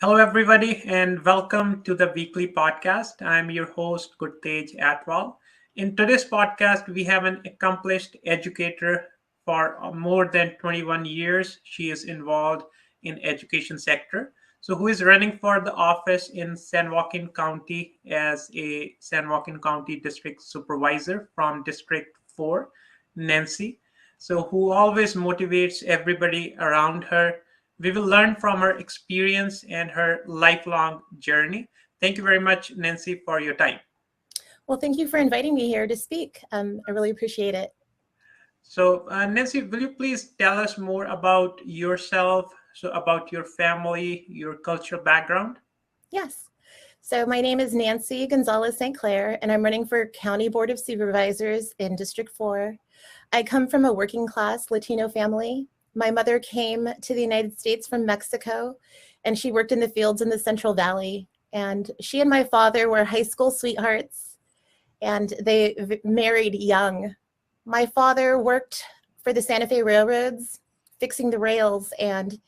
Hello, everybody, and welcome to the weekly podcast. I'm your host, Gurtej Atwal. In today's podcast, we have an accomplished educator for more than 21 years. She is involved in education sector. So, who is running for the office in San Joaquin County as a San Joaquin County District Supervisor from District 4, Nancy. So, who always motivates everybody around her. We will learn from her experience and her lifelong journey. Thank you very much, Nancy, for your time. Well, thank you for inviting me here to speak. I really appreciate it. So, Nancy, will you please tell us more about yourself, so about your family, your cultural background? Yes. So my name is Nancy Gonzalez St. Clair, and I'm running for County Board of Supervisors in District 4. I come from a working class Latino family. My mother came to the United States from Mexico, and she worked in the fields in the Central Valley. And she and my father were high school sweethearts, and they married young. My father worked for the Santa Fe Railroads, fixing the rails, and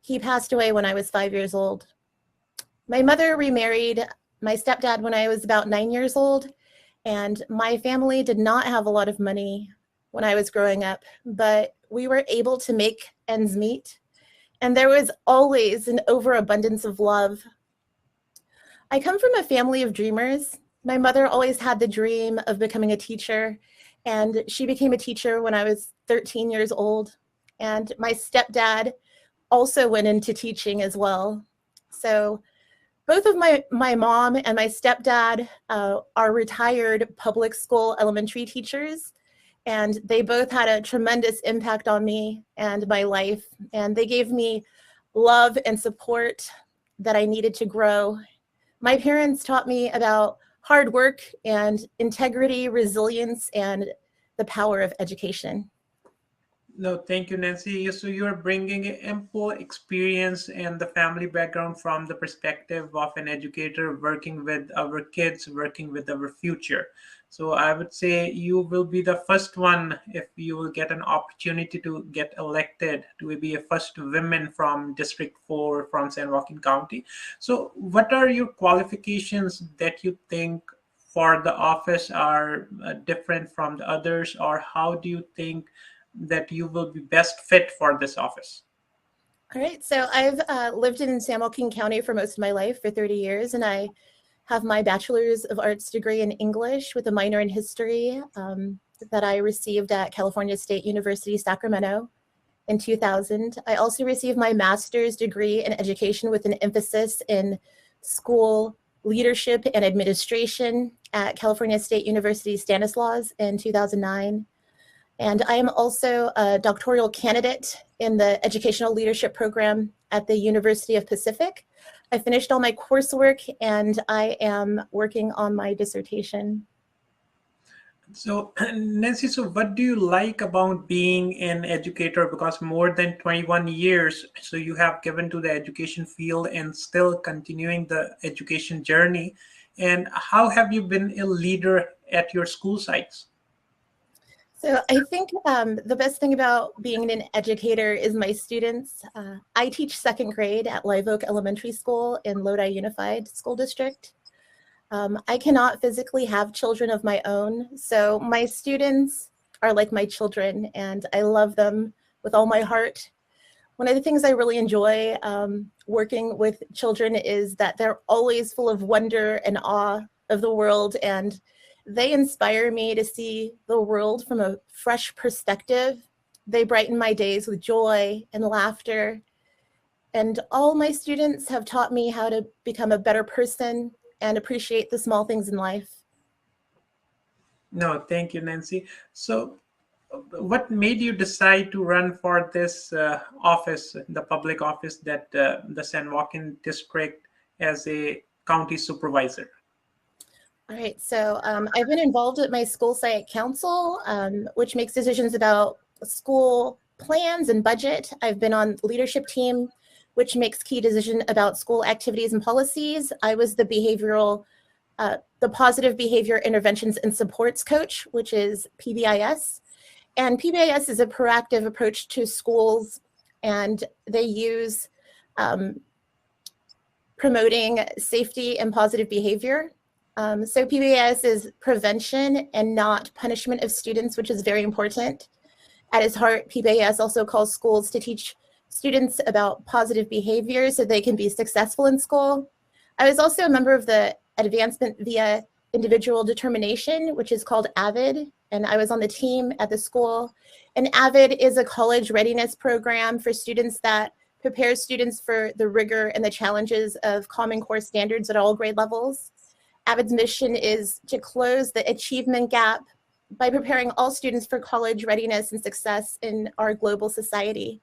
he passed away when I was 5 years old. My mother remarried my stepdad when I was about 9 years old, and my family did not have a lot of money when I was growing up, but we were able to make ends meet, and there was always an overabundance of love. I come from a family of dreamers. My mother always had the dream of becoming a teacher, and she became a teacher when I was 13 years old, and my stepdad also went into teaching as well. So both of my mom and my stepdad are retired public school elementary teachers, and they both had a tremendous impact on me and my life, and they gave me love and support that I needed to grow. My parents taught me about hard work and integrity, resilience, and the power of education. No, thank you, Nancy. So you're bringing ample experience and the family background from the perspective of an educator working with our kids, working with our future. So I would say you will be the first one if you will get an opportunity to get elected to be a first woman from District 4 from San Joaquin County. So what are your qualifications that you think for the office are different from the others, or how do you think that you will be best fit for this office? All right, so I've lived in San Joaquin County for most of my life, for 30 years, and I have my Bachelor's of Arts degree in English with a minor in history that I received at California State University, Sacramento in 2000. I also received my master's degree in education with an emphasis in school leadership and administration at California State University, Stanislaus in 2009. And I am also a doctoral candidate in the educational leadership program at the University of Pacific. I finished all my coursework and I am working on my dissertation. So, Nancy, so what do you like about being an educator? Because more than 21 years, so you have given to the education field and still continuing the education journey. And how have you been a leader at your school sites? So I think the best thing about being an educator is my students. I teach second grade at Live Oak Elementary School in Lodi Unified School District. I cannot physically have children of my own, so my students are like my children, and I love them with all my heart. One of the things I really enjoy working with children is that they're always full of wonder and awe of the world, and they inspire me to see the world from a fresh perspective. They brighten my days with joy and laughter. And all my students have taught me how to become a better person and appreciate the small things in life. No, thank you, Nancy. So, what made you decide to run for this office, the public office that the San Joaquin district as a county supervisor? All right, so I've been involved at my school site council, which makes decisions about school plans and budget. I've been on leadership team, which makes key decision about school activities and policies. I was the positive behavior interventions and supports coach, which is PBIS. And PBIS is a proactive approach to schools, and they use promoting safety and positive behavior. So PBIS is prevention and not punishment of students, which is very important. At its heart, PBIS also calls schools to teach students about positive behavior so they can be successful in school. I was also a member of the Advancement via Individual Determination, which is called AVID, and I was on the team at the school. And AVID is a college readiness program for students that prepares students for the rigor and the challenges of Common Core standards at all grade levels. AVID's mission is to close the achievement gap by preparing all students for college readiness and success in our global society.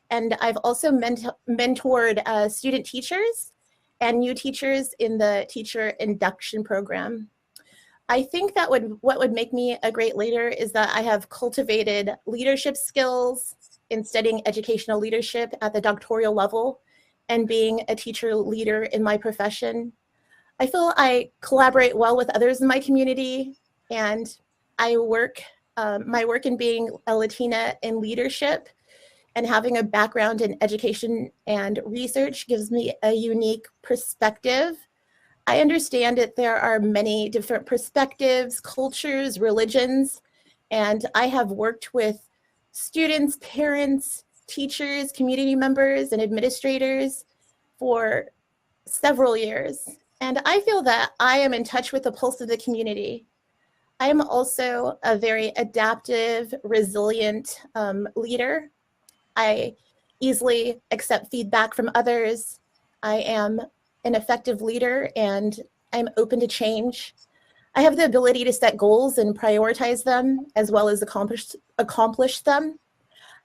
And I've also mentored student teachers and new teachers in the teacher induction program. I think that what would make me a great leader is that I have cultivated leadership skills in studying educational leadership at the doctoral level and being a teacher leader in my profession. I feel I collaborate well with others in my community, and my work in being a Latina in leadership and having a background in education and research gives me a unique perspective. I understand that there are many different perspectives, cultures, religions, and I have worked with students, parents, teachers, community members, and administrators for several years. And I feel that I am in touch with the pulse of the community. I am also a very adaptive, resilient leader. I easily accept feedback from others. I am an effective leader and I'm open to change. I have the ability to set goals and prioritize them as well as accomplish them.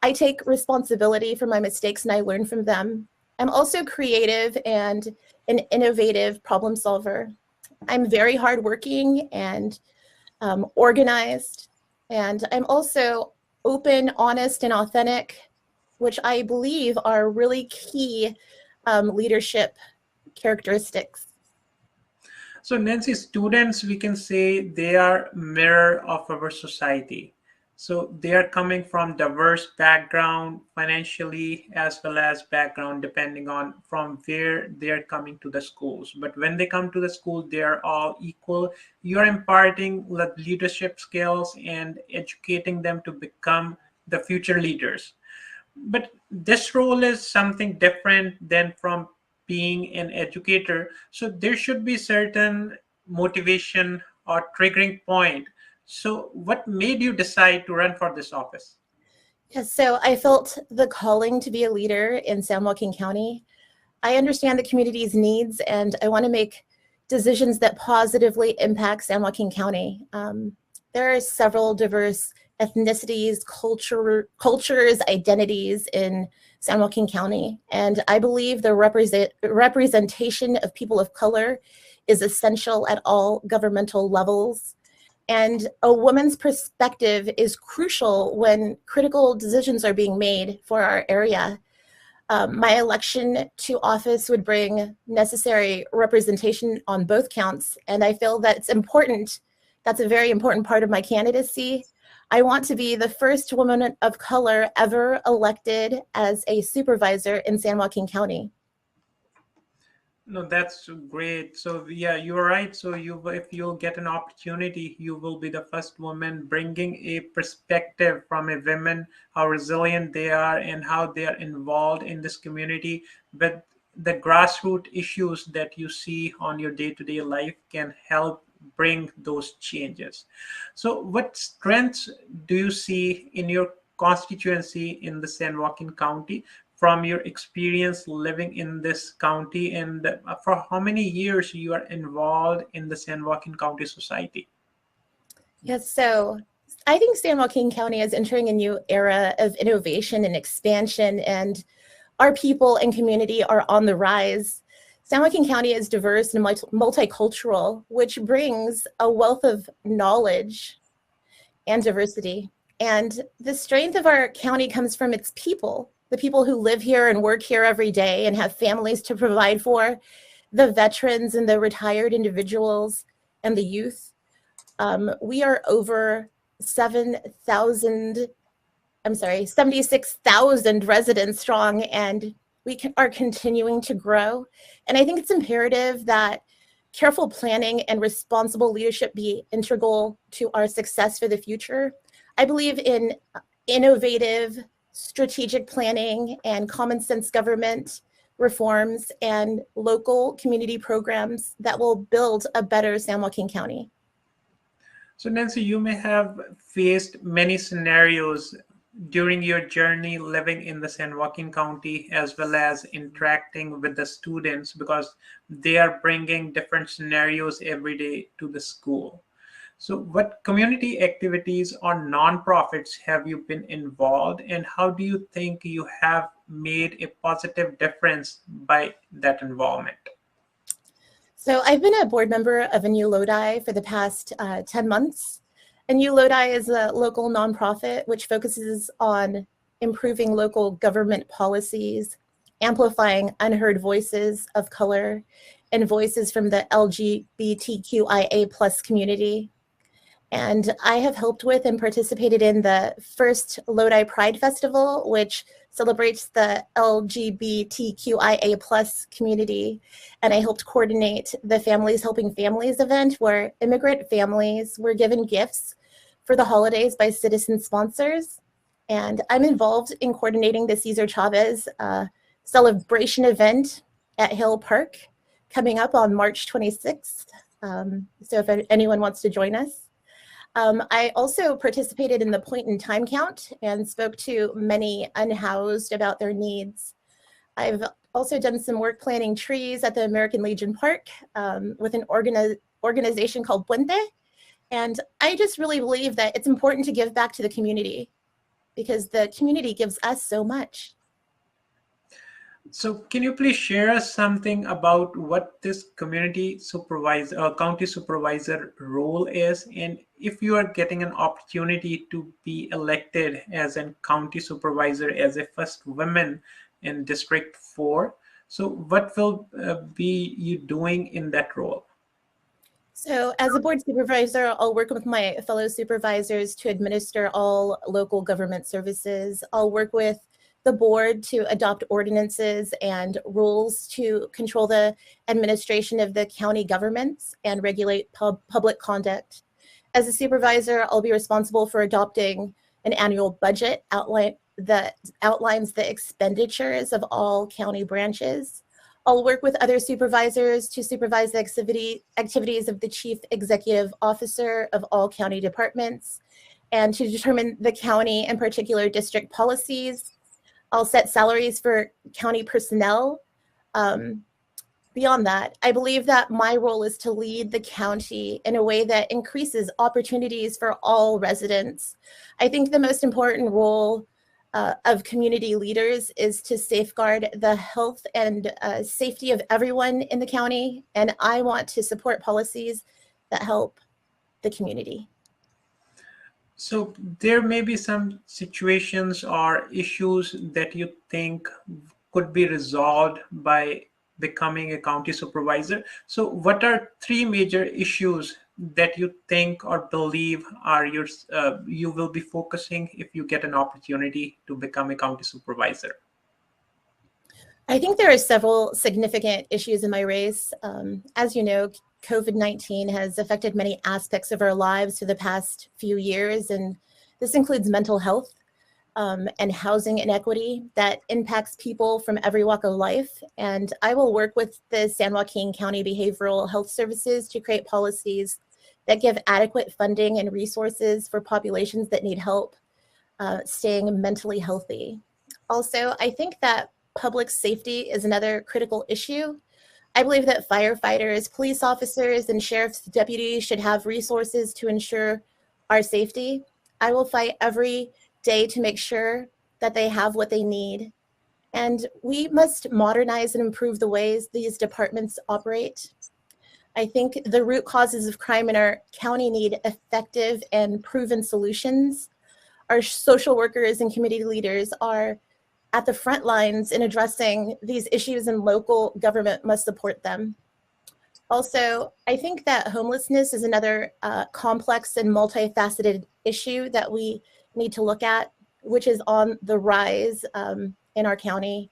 I take responsibility for my mistakes and I learn from them. I'm also creative and an innovative problem solver. I'm very hardworking and organized, and I'm also open, honest, and authentic, which I believe are really key leadership characteristics. So Nancy, students, we can say they are mirror of our society. So they are coming from diverse background financially as well as background depending on from where they are coming to the schools. But when they come to the school, they are all equal. You are imparting leadership skills and educating them to become the future leaders. But this role is something different than from being an educator. So there should be certain motivation or triggering point. So what made you decide to run for this office? Yes, so I felt the calling to be a leader in San Joaquin County. I understand the community's needs and I want to make decisions that positively impact San Joaquin County. There are several diverse ethnicities, cultures, identities in San Joaquin County. And I believe the representation of people of color is essential at all governmental levels. And a woman's perspective is crucial when critical decisions are being made for our area. My election to office would bring necessary representation on both counts. And I feel that it's important. That's a very important part of my candidacy. I want to be the first woman of color ever elected as a supervisor in San Joaquin County. No, that's great. So yeah, you're right. So if you'll get an opportunity, you will be the first woman bringing a perspective from a woman, how resilient they are and how they are involved in this community. But the grassroots issues that you see on your day-to-day life can help bring those changes. So what strengths do you see in your constituency in the San Joaquin County from your experience living in this county, and for how many years you are involved in the San Joaquin County Society? Yes, so I think San Joaquin County is entering a new era of innovation and expansion, and our people and community are on the rise. San Joaquin County is diverse and multicultural, which brings a wealth of knowledge and diversity. And the strength of our county comes from its people, the people who live here and work here every day and have families to provide for, the veterans and the retired individuals and the youth. We are over 76,000 residents strong, and are continuing to grow. And I think it's imperative that careful planning and responsible leadership be integral to our success for the future. I believe in innovative strategic planning and common sense government reforms and local community programs that will build a better San Joaquin County. So, Nancy, you may have faced many scenarios during your journey living in the San Joaquin County, as well as interacting with the students, because they are bringing different scenarios every day to the school. So, what community activities or nonprofits have you been involved, and how do you think you have made a positive difference by that involvement? So I've been a board member of a New Lodi for the past 10 months. And New Lodi is a local nonprofit which focuses on improving local government policies, amplifying unheard voices of color, and voices from the LGBTQIA plus community. And I have helped with and participated in the first Lodi Pride Festival, which celebrates the LGBTQIA plus community. And I helped coordinate the Families Helping Families event, where immigrant families were given gifts for the holidays by citizen sponsors. And I'm involved in coordinating the Cesar Chavez celebration event at Hill Park coming up on March 26th. So if anyone wants to join us. I also participated in the point in time count and spoke to many unhoused about their needs. I've also done some work planting trees at the American Legion Park with an organization called Puente. And I just really believe that it's important to give back to the community because the community gives us so much. So, can you please share us something about what this community supervisor, county supervisor role is, and if you are getting an opportunity to be elected as a county supervisor, as a first woman in District 4, so what will be you doing in that role? So as a board supervisor, I'll work with my fellow supervisors to administer all local government services. I'll work with the board to adopt ordinances and rules to control the administration of the county governments and regulate public conduct. As a supervisor, I'll be responsible for adopting an annual budget that outlines the expenditures of all county branches. I'll work with other supervisors to supervise the activities of the chief executive officer of all county departments and to determine the county and particular district policies. I'll set salaries for county personnel. Beyond that, I believe that my role is to lead the county in a way that increases opportunities for all residents. I think the most important role of community leaders is to safeguard the health and safety of everyone in the county, and I want to support policies that help the community. So there may be some situations or issues that you think could be resolved by becoming a county supervisor. So what are three major issues that you think or believe are yours, you will be focusing if you get an opportunity to become a county supervisor? I think there are several significant issues in my race. As you know, COVID-19 has affected many aspects of our lives for the past few years, and this includes mental health and housing inequity that impacts people from every walk of life. And I will work with the San Joaquin County Behavioral Health Services to create policies that give adequate funding and resources for populations that need help staying mentally healthy. Also, I think that public safety is another critical issue. I believe that firefighters, police officers, and sheriff's deputies should have resources to ensure our safety. I will fight every day to make sure that they have what they need. And we must modernize and improve the ways these departments operate. I think the root causes of crime in our county need effective and proven solutions. Our social workers and community leaders are at the front lines in addressing these issues, and local government must support them. Also, I think that homelessness is another complex and multifaceted issue that we need to look at, which is on the rise in our county.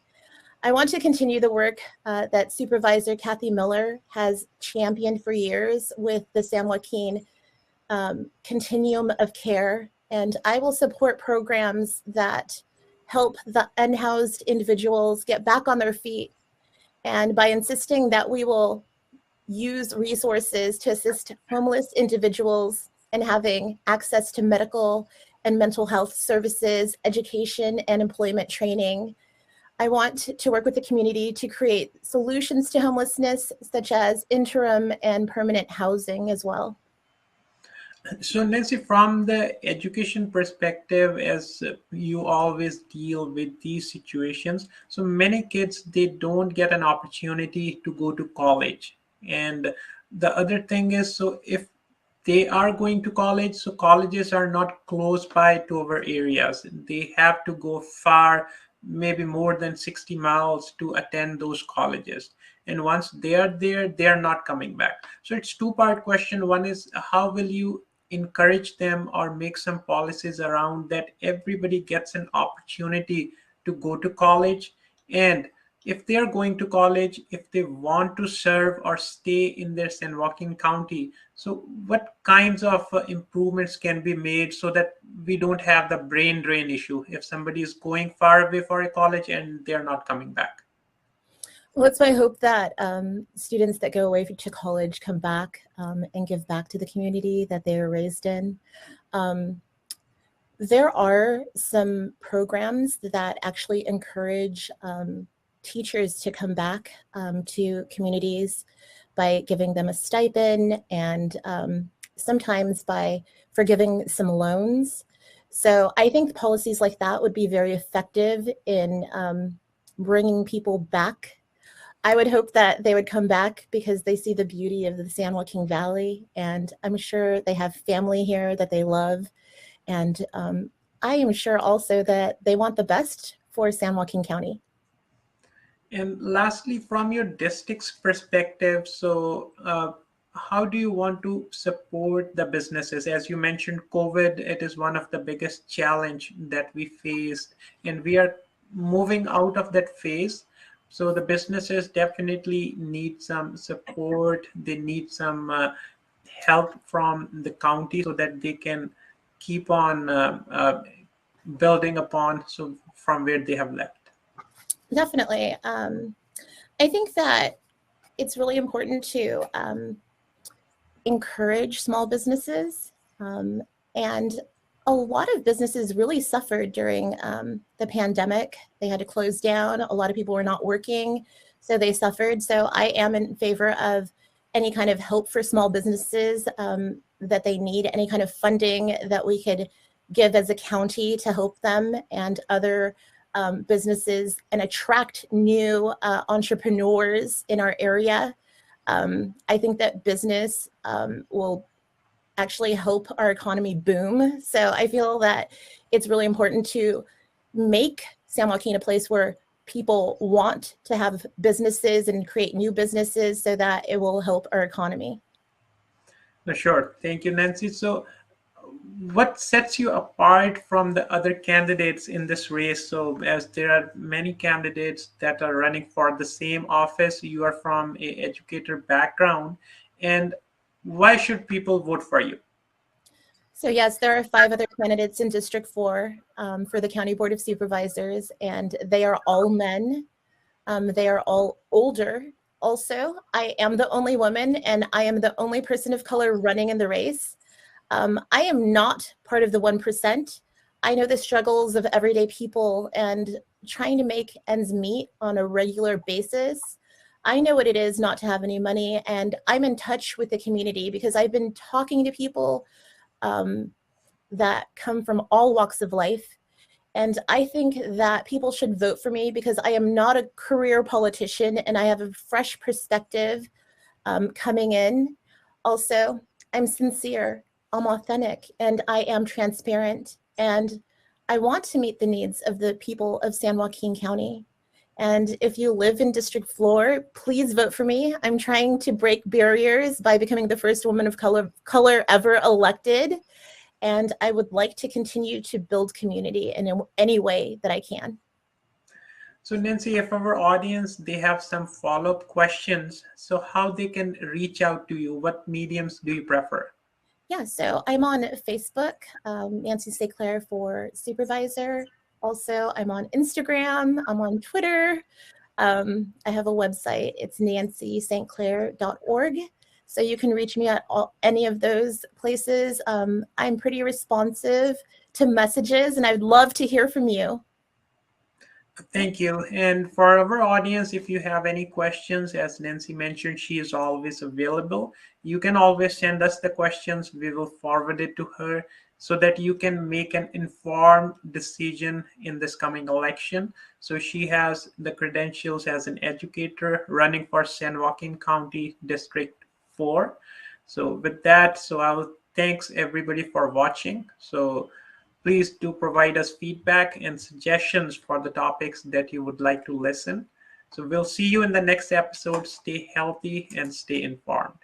I want to continue the work that Supervisor Kathy Miller has championed for years with the San Joaquin continuum of care, and I will support programs that help the unhoused individuals get back on their feet, and by insisting that we will use resources to assist homeless individuals in having access to medical and mental health services, education, and employment training. I want to work with the community to create solutions to homelessness, such as interim and permanent housing as well. So, Nancy, from the education perspective, as you always deal with these situations, so many kids, they don't get an opportunity to go to college. And the other thing is, so if they are going to college, so colleges are not close by to our areas. They have to go far, maybe more than 60 miles to attend those colleges. And once they are there, they are not coming back. So it's two-part question. One is, how will you encourage them or make some policies around that everybody gets an opportunity to go to college? And if they are going to college, if they want to serve or stay in their San Joaquin County, so what kinds of improvements can be made so that we don't have the brain drain issue if somebody is going far away for a college and they're not coming back? Well, it's my hope that students that go away to college come back and give back to the community that they were raised in. There are some programs that actually encourage teachers to come back to communities by giving them a stipend and sometimes by forgiving some loans. So I think policies like that would be very effective in bringing people back. I would hope that they would come back because they see the beauty of the San Joaquin Valley, and I'm sure they have family here that they love. And I am sure also that they want the best for San Joaquin County. And lastly, from your district's perspective, so how do you want to support the businesses? As you mentioned, COVID, it is one of the biggest challenge that we faced, and we are moving out of that phase. So the businesses definitely need some support. They need some help from the county so that they can keep on building upon so from where they have left. Definitely. I think that it's really important to encourage small businesses. And a lot of businesses really suffered during the pandemic. They had to close down. A lot of people were not working, so they suffered. So I am in favor of any kind of help for small businesses that they need, any kind of funding that we could give as a county to help them and other businesses and attract new entrepreneurs in our area. I think that business will actually help our economy boom. So I feel that it's really important to make San Joaquin a place where people want to have businesses and create new businesses so that it will help our economy. Sure. Thank you, Nancy. So what sets you apart from the other candidates in this race? So as there are many candidates that are running for the same office, you are from a educator background, and why should people vote for you? So yes, there are 5 other candidates in District 4 for the County Board of Supervisors, and they are all men. They are all older. Also, I am the only woman, and I am the only person of color running in the race. I am not part of the 1%. I know the struggles of everyday people and trying to make ends meet on a regular basis. I know what it is not to have any money, and I'm in touch with the community because I've been talking to people that come from all walks of life. And I think that people should vote for me because I am not a career politician and I have a fresh perspective coming in. Also, I'm sincere, I'm authentic, and I am transparent. And I want to meet the needs of the people of San Joaquin County. And if you live in District 4, please vote for me. I'm trying to break barriers by becoming the first woman of color ever elected. And I would like to continue to build community in any way that I can. So Nancy, if our audience, they have some follow-up questions, so how they can reach out to you, what mediums do you prefer? Yeah, so I'm on Facebook, Nancy St. Clair for supervisor. Also, I'm on Instagram, I'm on Twitter. I have a website, it's nancystclair.org. So you can reach me at any of those places. I'm pretty responsive to messages, and I'd love to hear from you. Thank you. And for our audience, if you have any questions, as Nancy mentioned, she is always available. You can always send us the questions. We will forward it to her so that you can make an informed decision in this coming election. So she has the credentials as an educator running for San Joaquin County District 4. So with that, so I will thanks everybody for watching. So please do provide us feedback and suggestions for the topics that you would like to listen. So we'll see you in the next episode. Stay healthy and stay informed.